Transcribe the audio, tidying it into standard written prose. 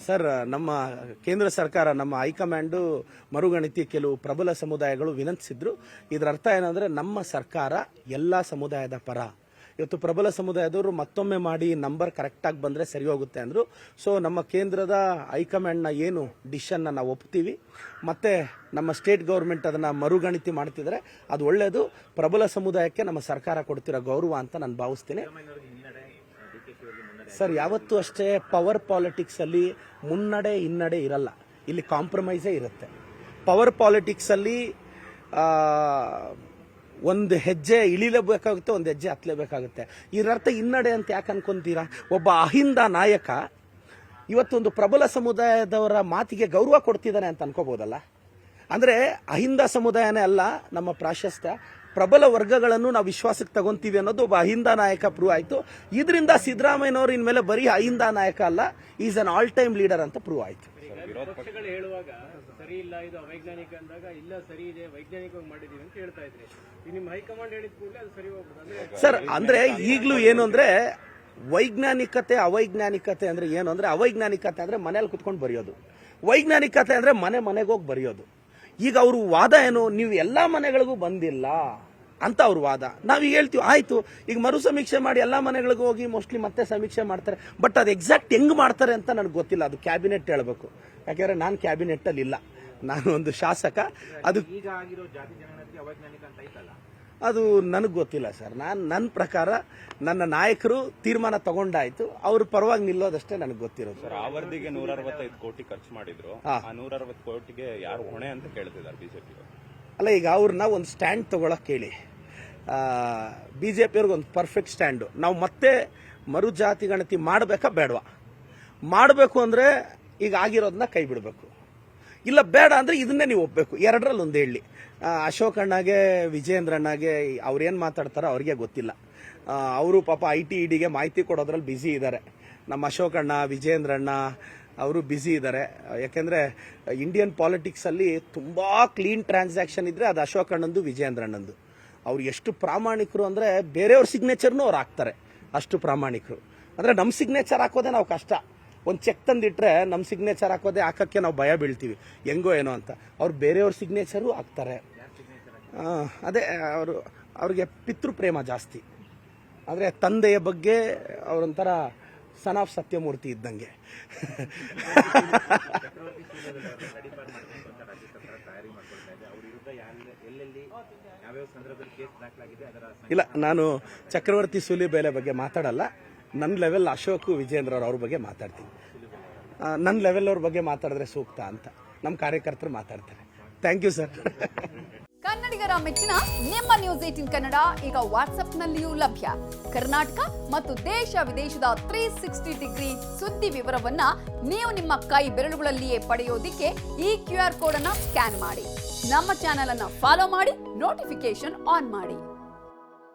Sir, ನಮ್ಮ ಕೇಂದ್ರ ಸರ್ಕಾರ, ನಮ್ಮ ಹೈಕಮಾಂಡು ಮರುಗಣತಿ ಕೆಲವು ಪ್ರಬಲ ಸಮುದಾಯಗಳು ವಿನಂತಿಸಿದ್ರು. ಇದರ ಅರ್ಥ ಏನಂದ್ರೆ ನಮ್ಮ ಸರ್ಕಾರ ಎಲ್ಲ ಸಮುದಾಯದ ಪರ. ಇವತ್ತು ಪ್ರಬಲ ಸಮುದಾಯದವರು ಮತ್ತೊಮ್ಮೆ ಮಾಡಿ ನಂಬರ್ ಕರೆಕ್ಟಾಗಿ ಬಂದರೆ ಸರಿ ಹೋಗುತ್ತೆ ಅಂದರು. ಸೊ ನಮ್ಮ ಕೇಂದ್ರದ ಹೈಕಮಾಂಡ್ನ ಏನು ಡಿಸಿಷನ್ನ ನಾವು ಒಪ್ತೀವಿ. ಮತ್ತು ನಮ್ಮ ಸ್ಟೇಟ್ ಗೌರ್ಮೆಂಟ್ ಅದನ್ನು ಮರುಗಣತಿ ಮಾಡ್ತಿದ್ರೆ ಅದು ಒಳ್ಳೆಯದು. ಪ್ರಬಲ ಸಮುದಾಯಕ್ಕೆ ನಮ್ಮ ಸರ್ಕಾರ ಕೊಡ್ತಿರೋ ಗೌರವ ಅಂತ ನಾನು ಭಾವಿಸ್ತೀನಿ. ಸರ್, ಯಾವತ್ತೂ ಅಷ್ಟೇ ಪವರ್ ಪಾಲಿಟಿಕ್ಸಲ್ಲಿ ಮುನ್ನಡೆ ಹಿನ್ನಡೆ ಇರಲ್ಲ, ಇಲ್ಲಿ ಕಾಂಪ್ರಮೈಸೇ ಇರುತ್ತೆ. ಪವರ್ ಪಾಲಿಟಿಕ್ಸಲ್ಲಿ ಒಂದು ಹೆಜ್ಜೆ ಇಳಿಲೇಬೇಕಾಗುತ್ತೆ, ಒಂದು ಹೆಜ್ಜೆ ಹತ್ತಲೇಬೇಕಾಗುತ್ತೆ. ಇದರರ್ಥ ಹಿನ್ನಡೆ ಅಂತ ಯಾಕೆ ಅನ್ಕೊಂತೀರಾ? ಒಬ್ಬ ಅಹಿಂದ ನಾಯಕ ಇವತ್ತೊಂದು ಪ್ರಬಲ ಸಮುದಾಯದವರ ಮಾತಿಗೆ ಗೌರವ ಕೊಡ್ತಿದ್ದಾನೆ ಅಂತ ಅನ್ಕೋಬಹುದಲ್ಲ. ಅಂದರೆ ಅಹಿಂದ ಸಮುದಾಯನೇ ಅಲ್ಲ ನಮ್ಮ ಪ್ರಾಶಸ್ತ್ಯ, ಪ್ರಬಲ ವರ್ಗಗಳನ್ನು ನಾವು ವಿಶ್ವಾಸಕ್ಕೆ ತಗೊಂತೀವಿ ಅನ್ನೋದು ಒಬ್ಬ ಅಹಿಂದ ನಾಯಕ ಪ್ರೂವ್ ಆಯಿತು. ಇದರಿಂದ ಸಿದ್ದರಾಮಯ್ಯನವರು ಇನ್ಮೇಲೆ ಬರೀ ಅಹಿಂದ ನಾಯಕ ಅಲ್ಲ, is an all time leader ಅಂತ ಪ್ರೂವ್ ಆಯಿತು. ವಿರೋಧ ಪಕ್ಷಗಳು ಹೇಳುವಾಗ ಸರಿ ಇಲ್ಲ, ಇದು ಅವೈಜ್ಞಾನಿಕ ಅಂದಾಗ ಇಲ್ಲ ಸರಿ ಇದೆ, ವೈಜ್ಞಾನಿಕವಾಗಿ ಮಾಡಿದೀವಿ ಅಂತ ಹೇಳ್ತಾ ಇದ್ರಿ. ನಿಮ್ಮ ಹೈಕಮಾಂಡ್ ಹೇಳಿದ ಕೂಡಲೇ ಅದು ಸರಿ ಹೋಗ್ಬೋದು ಸರ್. ಅಂದ್ರೆ ಈಗಲೂ ಏನು ಅಂದ್ರೆ ವೈಜ್ಞಾನಿಕತೆ ಅವೈಜ್ಞಾನಿಕತೆ ಅಂದ್ರೆ ಏನು ಅಂದ್ರೆ, ಅವೈಜ್ಞಾನಿಕತೆ ಅಂದ್ರೆ ಮನೇಲಿ ಕುತ್ಕೊಂಡು ಬರೆಯೋದು, ವೈಜ್ಞಾನಿಕತೆ ಅಂದ್ರೆ ಮನೆಗೆ ಹೋಗಿ ಬರೆಯೋದು. ಈಗ ಅವ್ರ ವಾದ ಏನು, ನೀವು ಎಲ್ಲಾ ಮನೆಗಳಿಗೂ ಬಂದಿಲ್ಲ ಅಂತ ಅವ್ರ ವಾದ. ನಾವೀಗ ಹೇಳ್ತೀವಿ ಆಯ್ತು, ಈಗ ಮರು ಸಮೀಕ್ಷೆ ಮಾಡಿ ಎಲ್ಲಾ ಮನೆಗಳಿಗೂ ಹೋಗಿ ಮೋಸ್ಟ್ಲಿ ಮತ್ತೆ ಸಮೀಕ್ಷೆ ಮಾಡ್ತಾರೆ. ಬಟ್ ಅದು ಎಕ್ಸಾಕ್ಟ್ ಹೆಂಗ್ ಮಾಡ್ತಾರೆ ಅಂತ ನನಗೆ ಗೊತ್ತಿಲ್ಲ, ಅದು ಕ್ಯಾಬಿನೆಟ್ ಹೇಳಬೇಕು. ಯಾಕೆಂದ್ರೆ ನಾನು ಕ್ಯಾಬಿನೆಟ್ ಅಲ್ಲಿ ಇಲ್ಲ, ನಾನು ಒಂದು ಶಾಸಕ. ಅದು ಈಗ ಆಗಿರೋ ಜಾತಿ ಜನಗಣತಿ ಅವೈಜ್ಞಾನಿಕ ಅಂತ ಐತಲ್ಲ, ಅದು ನನಗೆ ಗೊತ್ತಿಲ್ಲ ಸರ್. ನನ್ನ ಪ್ರಕಾರ ನನ್ನ ನಾಯಕರು ತೀರ್ಮಾನ ತಗೊಂಡಾಯ್ತು, ಅವ್ರ ಪರವಾಗಿ ನಿಲ್ಲೋದಷ್ಟೇ ನನಗೆ ಗೊತ್ತಿರೋದು. ಸರ್, ಆ ವರದಿಗೆ 165 ಕೋಟಿ ಖರ್ಚು ಮಾಡಿದ್ರು. ಆ 160 ಕೋಟಿಗೆ ಯಾರು ಹೊಣೆ ಅಂತ ಕೇಳ್ತಿದ್ದಾರೆ ಬಿಜೆಪಿ? ಅಲ್ಲ, ಈಗ ಅವ್ರನ್ನ ಒಂದು ಸ್ಟ್ಯಾಂಡ್ ತಗೊಳಕ್ ಕೇಳಿ. ಬಿಜೆಪಿಯವ್ರಿಗೆ ಒಂದು ಪರ್ಫೆಕ್ಟ್ ಸ್ಟ್ಯಾಂಡು. ನಾವು ಮತ್ತೆ ಮರು ಜಾತಿ ಗಣತಿ ಮಾಡಬೇಕಾ ಬೇಡವಾ? ಮಾಡಬೇಕು ಅಂದ್ರೆ ಈಗ ಆಗಿರೋದನ್ನ ಕೈ ಬಿಡಬೇಕು, ಇಲ್ಲ ಬೇಡ ಅಂದ್ರೆ ಇದನ್ನೇ ನೀವು ಒಪ್ಪಬೇಕು. ಎರಡರಲ್ಲಿ ಒಂದು ಹೇಳಿ. ಅಶೋಕ್ ಅಣ್ಣಗೆ, ವಿಜೇಂದ್ರ ಅಣ್ಣಗೆ ಅವ್ರೇನು ಮಾತಾಡ್ತಾರೋ ಅವ್ರಿಗೆ ಗೊತ್ತಿಲ್ಲ. ಅವರು ಪಾಪ IT EDಗೆ ಮಾಹಿತಿ ಕೊಡೋದ್ರಲ್ಲಿ ಬ್ಯುಸಿ ಇದ್ದಾರೆ. ನಮ್ಮ ಅಶೋಕ್ ಅಣ್ಣ, ವಿಜೇಂದ್ರ ಅಣ್ಣ ಅವರು ಬ್ಯುಸಿ ಇದ್ದಾರೆ. ಯಾಕೆಂದ್ರೆ ಇಂಡಿಯನ್ ಪಾಲಿಟಿಕ್ಸ್ ಅಲ್ಲಿ ತುಂಬಾ ಕ್ಲೀನ್ ಟ್ರಾನ್ಸಾಕ್ಷನ್ ಇದ್ರೆ ಅದು ಅಶೋಕ್ ಅಣ್ಣಂದು, ವಿಜೇಂದ್ರ ಅಣ್ಣಂದು. ಅವ್ರು ಎಷ್ಟು ಪ್ರಾಮಾಣಿಕರು ಅಂದ್ರೆ ಬೇರೆಯವ್ರ ಸಿಗ್ನೇಚರ್ನು ಅವ್ರು ಹಾಕ್ತಾರೆ, ಅಷ್ಟು ಪ್ರಾಮಾಣಿಕರು. ಅಂದ್ರೆ ನಮ್ಮ ಸಿಗ್ನೇಚರ್ ಹಾಕೋದೇ ನಾವು ಕಷ್ಟ. ಒಂದು ಚೆಕ್ ತಂದಿಟ್ರೆ ನಮ್ಮ ಸಿಗ್ನೇಚರ್ ಹಾಕಕ್ಕೆ ನಾವು ಭಯ ಬೀಳ್ತೀವಿ, ಹೆಂಗೋ ಏನೋ ಅಂತ. ಅವ್ರು ಬೇರೆಯವ್ರ ಸಿಗ್ನೇಚರು ಹಾಕ್ತಾರೆ. ಅದೇ ಅವ್ರಿಗೆ ಪಿತೃ ಪ್ರೇಮ ಜಾಸ್ತಿ. ಅಂದರೆ ತಂದೆಯ ಬಗ್ಗೆ ಅವರೊಂಥರ ಸನ್ ಆಫ್ ಸತ್ಯಮೂರ್ತಿ ಇದ್ದಂಗೆ. ಇಲ್ಲ, ನಾನು ಚಕ್ರವರ್ತಿ ಸೂಲಿಬೇಲೆ ಬಗ್ಗೆ ಮಾತಾಡಲ್ಲ. ನನ್ನ ಲೆವೆಲ್ ಅಶೋಕ್, ವಿಜೇಂದ್ರ ಅವ್ರ ಬಗ್ಗೆ ಮಾತಾಡ್ತೀನಿ. ನನ್ನ ಲೆವೆಲ್ ಅವ್ರ ಬಗ್ಗೆ ಮಾತಾಡಿದ್ರೆ ಸೂಕ್ತ ಅಂತ ನಮ್ಮ ಕಾರ್ಯಕರ್ತರು ಮಾತಾಡ್ತಾರೆ. Thank you sir. ಕನ್ನಡಿಗರ ಮೆಚ್ಚಿನ ನಿಮ್ಮ ನ್ಯೂಸ್ 18 ಕನ್ನಡ ಈಗ ವಾಟ್ಸ್ಆಪ್ನಲ್ಲಿಯೂ ಲಭ್ಯ. ಕರ್ನಾಟಕ ಮತ್ತು ದೇಶ ವಿದೇಶದ 360 ಡಿಗ್ರಿ ಸುದ್ದಿ ವಿವರವನ್ನ ನೀವು ನಿಮ್ಮ ಕೈ ಬೆರಳುಗಳಲ್ಲಿಯೇ ಪಡೆಯೋದಿಕ್ಕೆ ಈ QR ಕೋಡ್ ಅನ್ನ ಸ್ಕ್ಯಾನ್ ಮಾಡಿ. ನಮ್ಮ ಚಾನೆಲ್ ಅನ್ನ ಫಾಲೋ ಮಾಡಿ, ನೋಟಿಫಿಕೇಶನ್ ಆನ್ ಮಾಡಿ.